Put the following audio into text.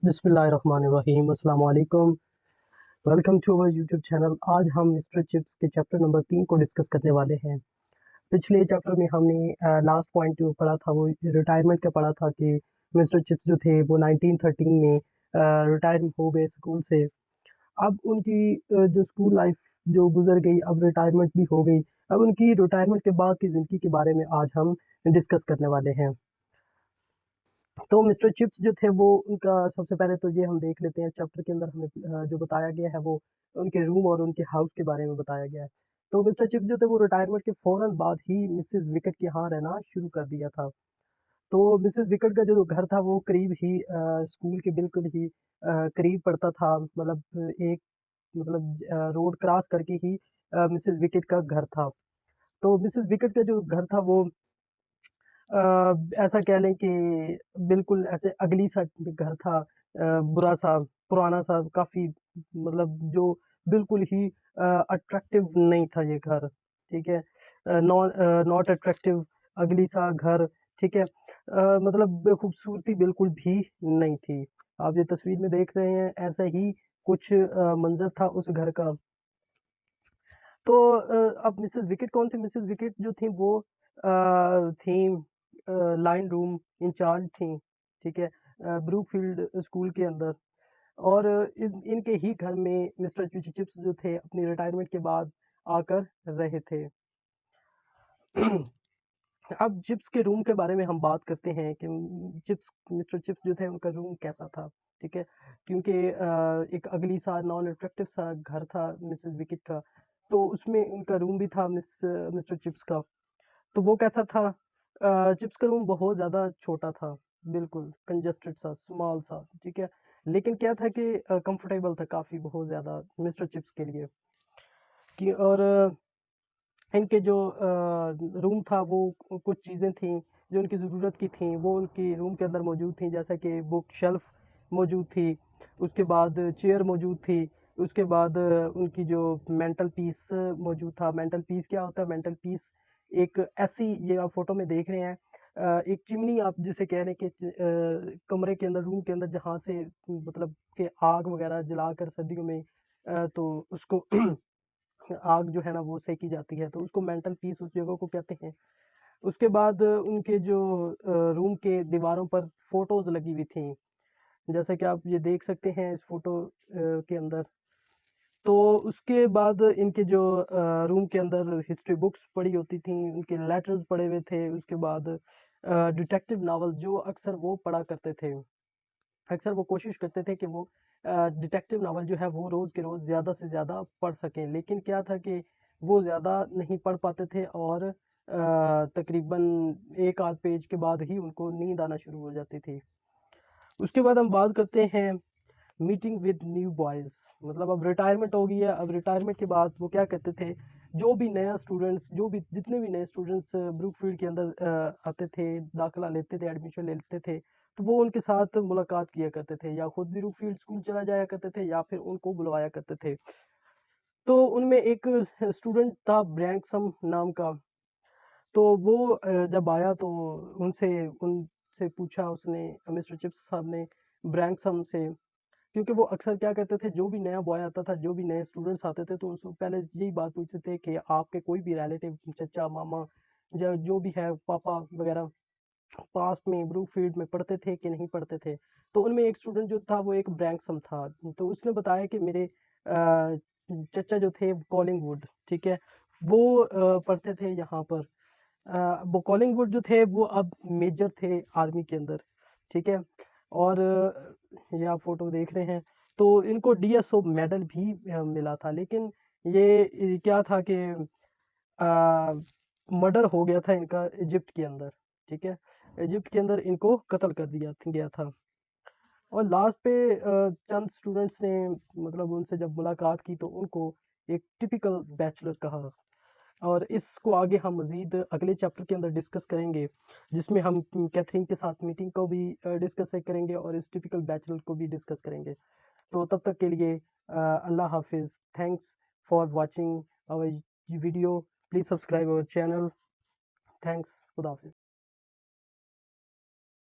बिस्मिल्लाहिर्रहमानिर्रहीम अस्सलाम वालेकुम। Welcome to our YouTube channel. आज हम मिस्टर चिप्स के चैप्टर नंबर 3 को डिस्कस करने वाले हैं। पिछले चैप्टर में हमने लास्ट पॉइंट जो पढ़ा था वो रिटायरमेंट का पढ़ा था कि मिस्टर चिप्स जो थे वो 1913 में रिटायर हो गए स्कूल से। अब उनकी जो स्कूल लाइफ जो गुजर गई, अब रिटायरमेंट भी हो गई। अब उनकी रिटायरमेंट के बाद की ज़िंदगी के बारे में आज हम डिस्कस करने वाले हैं। तो मिस्टर चिप्स जो थे वो उनका सबसे पहले तो ये हम देख लेते हैं चैप्टर के अंदर हमें जो बताया गया है वो उनके रूम और उनके हाउस के बारे में बताया गया है। तो मिस्टर चिप्स जो थे वो रिटायरमेंट के फ़ौरन बाद ही मिसेज़ विकेट के यहाँ रहना शुरू कर दिया था। तो मिसेज़ विकेट का जो घर था वो करीब ही स्कूल के बिल्कुल ही करीब पड़ता था। मतलब एक मतलब रोड क्रॉस करके ही मिसेज़ विकेट का घर था। तो मिसेज़ विकेट का जो घर था वो ऐसा कह लें कि बिल्कुल ऐसे अगली सा घर था, बुरा-सा, पुराना-सा काफ़ी, मतलब जो बिल्कुल ही अट्रैक्टिव नहीं था ये घर, ठीक है? नॉट अट्रैक्टिव, अगली-सा घर, ठीक है? मतलब खूबसूरती बिल्कुल भी नहीं थी। आप ये तस्वीर में देख रहे हैं, ऐसा ही कुछ मंज़र था उस घर का। तो अब मिसेज़ विकेट कौन थी? मिसेज़ विकेट जो थीं वो थीं लाइन रूम इंचार्ज थीं, ठीक है? ब्रूकफ़ील्ड स्कूल के अंदर। और इस इनके ही घर में मिस्टर चिप्स जो थे अपनी रिटायरमेंट के बाद आकर रहे थे। अब चिप्स के रूम के बारे में हम बात करते हैं कि मिस्टर चिप्स जो थे उनका रूम कैसा था, ठीक है? क्योंकि एक अगली सा नॉन अट्रैक्टिव सा घर था मिसेज़ विकेट का, तो उसमें उनका रूम भी था मिस्टर चिप्स का। तो वो कैसा था? चिप्स का रूम बहुत ज़्यादा छोटा था, बिल्कुल कंजेस्टेड सा, स्मॉल सा, ठीक है? लेकिन क्या था कि कंफर्टेबल था काफ़ी, बहुत ज़्यादा मिस्टर चिप्स के लिए। कि और इनके जो रूम था वो कुछ चीज़ें थीं जो उनकी ज़रूरत की थीं, वो उनकी रूम के अंदर मौजूद थीं, जैसा कि बुक शेल्फ़ मौजूद थी, उसके बाद चेयर मौजूद थी, उसके बाद उनकी जो मेंटल पीस मौजूद था। मेंटल पीस क्या होता है? मेंटल पीस एक ऐसी, ये आप फ़ोटो में देख रहे हैं, एक चिमनी आप जिसे कह रहे हैं कि कमरे के अंदर, रूम के अंदर जहाँ से मतलब कि आग वग़ैरह जलाकर सर्दियों में तो उसको आग जो है ना वो सेकी जाती है, तो उसको मेंटल पीस उस जगह को कहते हैं। उसके बाद उनके जो रूम के दीवारों पर फ़ोटोज़ लगी हुई थीं, जैसा कि आप ये देख सकते हैं इस फ़ोटो के अंदर। तो उसके बाद इनके जो रूम के अंदर हिस्ट्री बुक्स पड़ी होती थीं, उनके लेटर्स पड़े हुए थे, उसके बाद डिटेक्टिव नॉवल जो अक्सर वो पढ़ा करते थे। अक्सर वो कोशिश करते थे कि वो डिटेक्टिव नॉवल जो है वो रोज़ के रोज़ ज़्यादा से ज़्यादा पढ़ सकें, लेकिन क्या था कि वो ज़्यादा नहीं पढ़ पाते थे और तकरीबन 1 आध पेज के बाद ही उनको नींद आना शुरू हो जाती थी। उसके बाद हम बात करते हैं मीटिंग विद न्यू बॉयज़। मतलब अब रिटायरमेंट हो गई है, अब रिटायरमेंट के बाद वो क्या करते थे, जो भी नया स्टूडेंट्स, जो भी जितने भी नए स्टूडेंट्स ब्रूकफ़ील्ड के अंदर आते थे, दाखिला लेते थे, एडमिशन लेते थे, तो वो उनके साथ मुलाकात किया करते थे, या खुद भी ब्रूकफ़ील्ड स्कूल चला जाया करते थे या फिर उनको बुलवाया करते थे। तो उनमें एक स्टूडेंट था ब्रैंकसम नाम का। तो वो जब आया तो उनसे उनसे पूछा उसने, मिस्टर चिप्स साहब ने ब्रैंकसम से, क्योंकि वो अक्सर क्या करते थे, जो भी नया बॉय आता था, जो भी नए स्टूडेंट्स आते थे, तो उनसे पहले यही बात पूछते थे कि आपके कोई भी रिलेटिव, चचा, मामा, जो भी है, पापा वगैरह, पास्ट में ब्रूकफ़ील्ड में पढ़ते थे कि नहीं पढ़ते थे। तो उनमें एक स्टूडेंट जो था वो एक ब्रैंकसम था। तो उसने बताया कि मेरे चचा जो थे कॉलिंगवुड, ठीक है? वो पढ़ते थे यहाँ पर। वो कॉलिंगवुड जो थे वो अब मेजर थे आर्मी के अंदर, ठीक है? और ये आप फ़ोटो देख रहे हैं, तो इनको डीएसओ मेडल भी मिला था, लेकिन ये क्या था कि मर्डर हो गया था इनका इजिप्ट के अंदर, ठीक है? इजिप्ट के अंदर इनको कत्ल कर दिया गया था। और लास्ट पे चंद स्टूडेंट्स ने, मतलब उनसे जब मुलाकात की तो उनको एक टिपिकल बैचलर कहा। और इसको आगे हम मज़ीद अगले चैप्टर के अंदर डिस्कस करेंगे, जिसमें हम कैथरीन के साथ मीटिंग को भी डिस्कस करेंगे और इस टिपिकल बैचलर को भी डिस्कस करेंगे। तो तब तक के लिए अल्लाह हाफ़िज़। Thanks for watching our video. Please subscribe our channel. Thanks. खुदा हाफ़िज़।